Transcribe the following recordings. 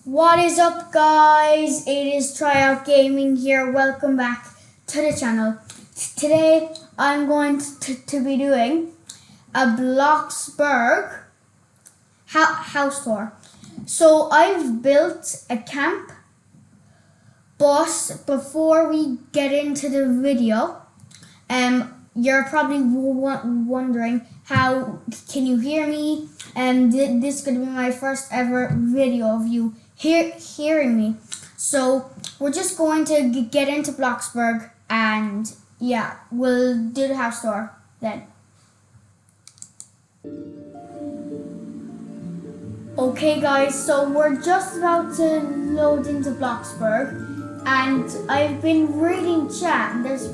What is up, guys? It is Tryout Gaming here. Welcome back to the channel. Today I'm going to be doing a Bloxburg house tour. So I've built a camp, but before we get into the video, you're probably wondering how can you hear me? This is going to be my first ever video of you hearing me. So we're just going to get into Bloxburg, and yeah, we'll do the house tour then. Okay guys, so we're just about to load into Bloxburg, and I've been reading chat, and there's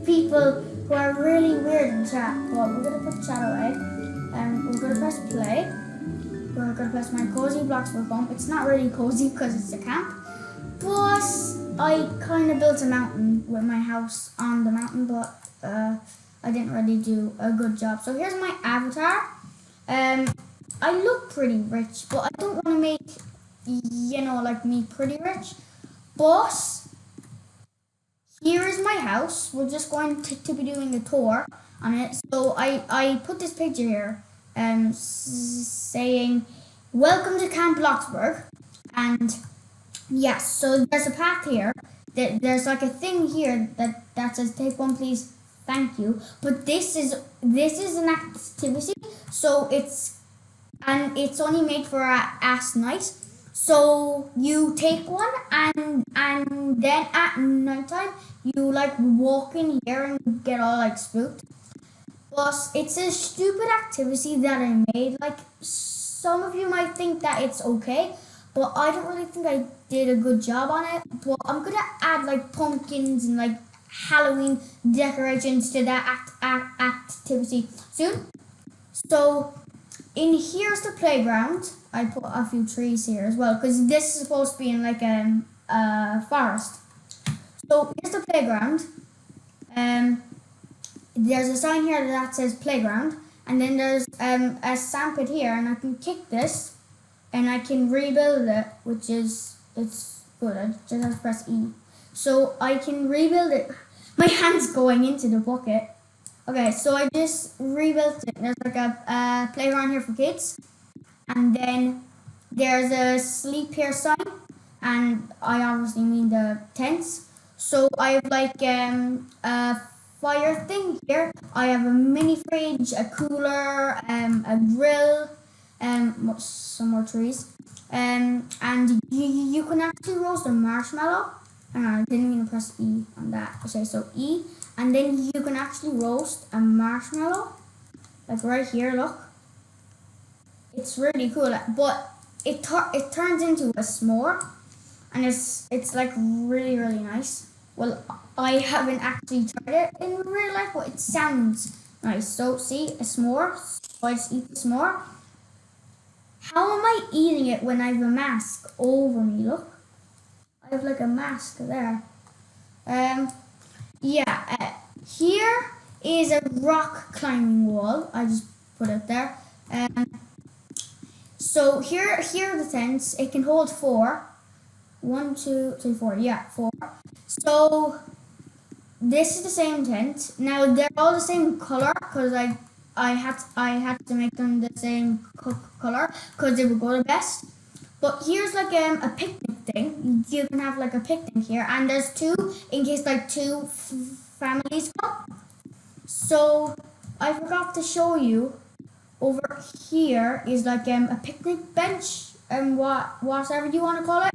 people who are really weird in chat, but we're gonna put chat away, and we're gonna press play. We're gonna press my cozy Bloxburg home. It's not really cozy because it's a camp, but I kind of built a mountain with my house on the mountain, but I didn't really do a good job. So here's my avatar. I look pretty rich, but I don't want to make, like me pretty rich. But here is my house. We're just going to be doing a tour on it. So I put this picture here, saying, "Welcome to Camp Bloxburg." And yes, so there's a path here. There's like a thing here that says "Take one, please, thank you." But this is an activity, so it's only made for ass night. So you take one, and then at nighttime you like walk in here and get all like spooked. Plus, it's a stupid activity that I made. Like, some of you might think that it's okay, but I don't really think I did a good job on it. But I'm gonna add like pumpkins and like Halloween decorations to that activity soon. So in here's the playground. I put a few trees here as well because this is supposed to be in like a forest. So here's the playground. There's a sign here that says playground, and then there's a sandpit here, and I can kick this and I can rebuild it, which is it's good. I just have to press E. So I can rebuild it. My hand's going into the bucket. Okay, so I just rebuilt it. There's like a playground here for kids, and then there's a sleep here sign, and I obviously mean the tents. So I have like a fire thing here. I have a mini fridge, a cooler, a grill, some more trees, and you can actually roast a marshmallow. I didn't even press E on that. Okay, so E, and then you can actually roast a marshmallow, like right here. Look, it's really cool, but it turns into a s'more, and it's like really nice. Well, I haven't actually tried it in real life, but it sounds nice. So see, a s'more. So I just eat the s'more. How am I eating it when I have a mask over me? Look, I have like a mask there. Here is a rock climbing wall. I just put it there. So here are the tents. It can hold 4. 1, 2, 3, 4. Yeah, 4. So this is the same tent. Now they're all the same color because I had to make them the same color because they would go the best. But here's like a picnic thing. You can have like a picnic here, and there's 2 in case like 2 families come. So I forgot to show you. Over here is like a picnic bench, and whatever you want to call it.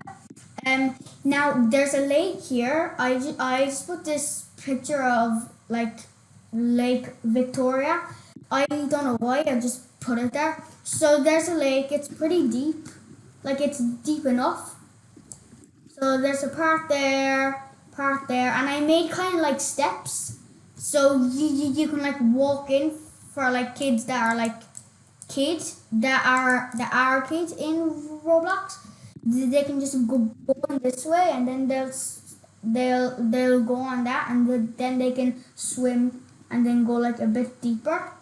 Now there's a lake here. I just put this picture of like Lake Victoria. I don't know why, I just put it there. So there's a lake. It's pretty deep, like it's deep enough. So there's a part there, and I made kind of like steps, so you can like walk in for like kids that are like kids that are kids in Roblox. They can just go in this way, and then they'll go on that, and then they can swim and then go like a bit deeper.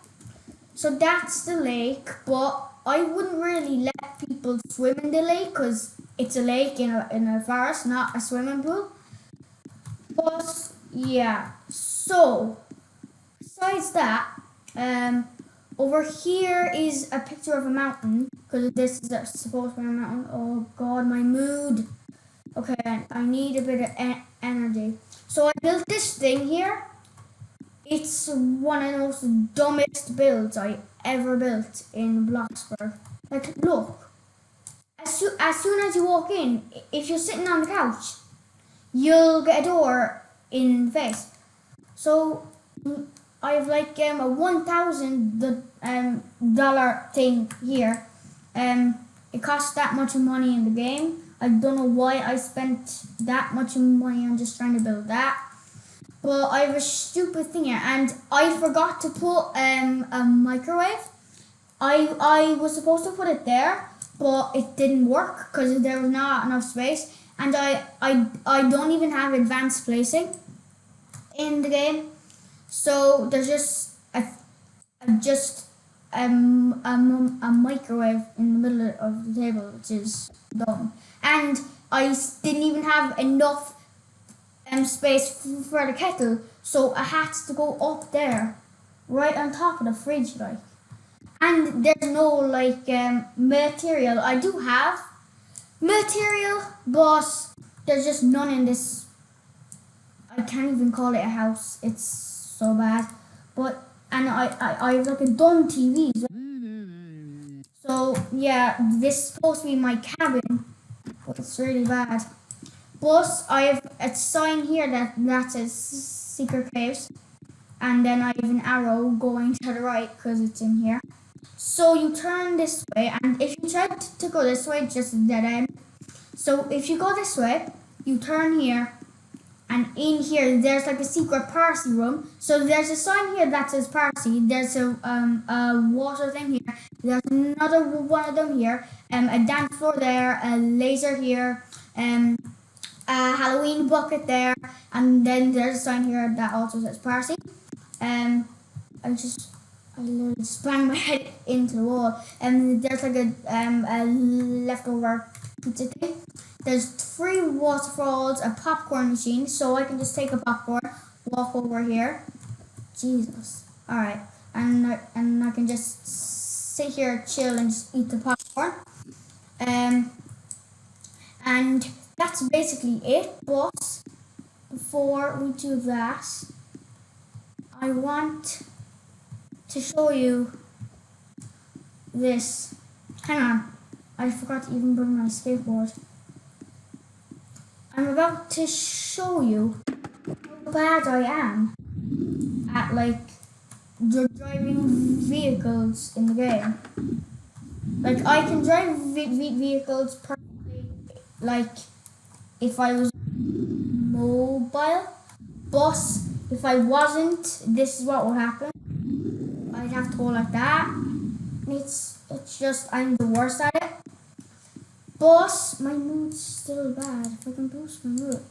So that's the lake, but I wouldn't really let people swim in the lake because it's a lake in a forest, not a swimming pool. But yeah, so besides that, over here is a picture of a mountain because this is supposed to be a mountain. Oh God, my mood. Okay, I need a bit of energy. So I built this thing here. It's one of the most dumbest builds I ever built in Bloxburg. Like, look, as soon as you walk in, if you're sitting on the couch, you'll get a door in the face. So I have like a $1,000 thing here. It costs that much money in the game. I don't know why I spent that much money on just trying to build that. But I have a stupid thing here, and I forgot to put a microwave. I was supposed to put it there, but it didn't work because there was not enough space. And I don't even have advanced placing in the game, so there's just a microwave in the middle of the table, which is dumb. And I didn't even have enough space for the kettle, so I had to go up there, right on top of the fridge, like. And there's no like material. I do have material, but there's just none in this. I can't even call it a house. It's so bad. But and I have like a dumb TV. So yeah, this is supposed to be my cabin, but it's really bad. Plus, I have a sign here that says secret caves, and then I have an arrow going to the right because it's in here. So you turn this way, and if you try to go this way, it's just a dead end. So if you go this way, you turn here, and in here there's like a secret party room. So there's a sign here that says party. There's a water thing here. There's another one of them here. A dance floor there. A laser here. A Halloween bucket there, and then there's a sign here that also says party. I literally just banged my head into the wall, and there's like a leftover pizza thing. There's 3 waterfalls, a popcorn machine, so I can just take a popcorn, walk over here. Jesus. All right, and I can just sit here, chill, and just eat the popcorn. And that's basically it, but before we do that, I want to show you this. Hang on, I forgot to even bring my skateboard. I'm about to show you how bad I am at like driving vehicles in the game. Like I can drive vehicles perfectly, like if I was mobile, but if I wasn't, this is what would happen. I'd have to go like that. It's just I'm the worst at it. But my mood's still bad. If I can boost my mood,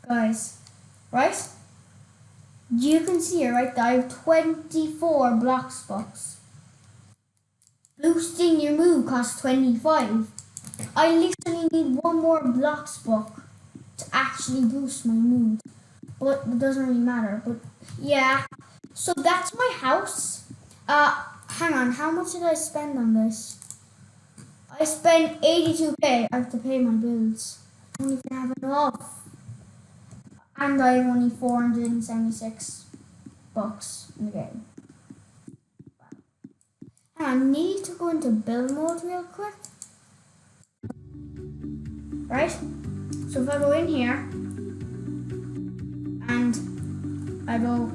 guys, right? You can see it right there. I have 24 Bloxburg. Boosting your mood costs 25. I literally need one more Bloxburg to actually boost my mood. But it doesn't really matter. But yeah. So that's my house. Hang on, how much did I spend on this? I spent 82k. I have to pay my bills. I don't even have enough. And I have only 476 bucks in the game. I need to go into build mode real quick. Right? So if I go in here and I go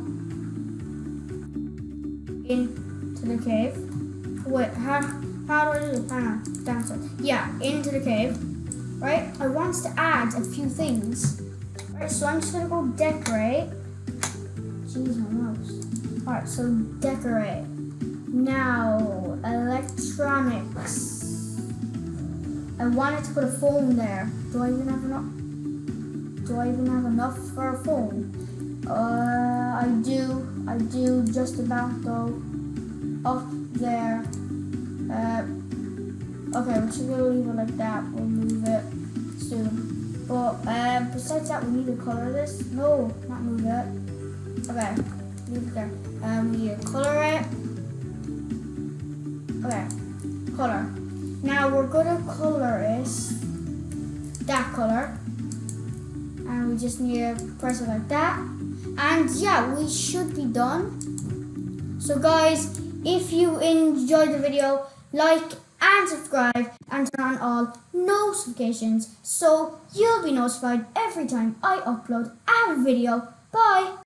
into the cave. Wait, how do I do it? Hang on, downstairs. Yeah, into the cave. Right? I want to add a few things. Right, so I'm just gonna go decorate. Jeez, my mouse. Alright, so decorate. Now, electronics. I wanted to put a phone there. Do I even have enough for a phone? I do just about though. Up there. Okay, we're just gonna leave it like that. We'll move it soon. But besides that, we need to color this. No, not move it. Okay, leave it there. We need to color it. Okay, color. Now we're gonna color it that color, and we just need to press it like that. And yeah, we should be done. So guys, if you enjoyed the video, like and subscribe and turn on all notifications so you'll be notified every time I upload a video. Bye!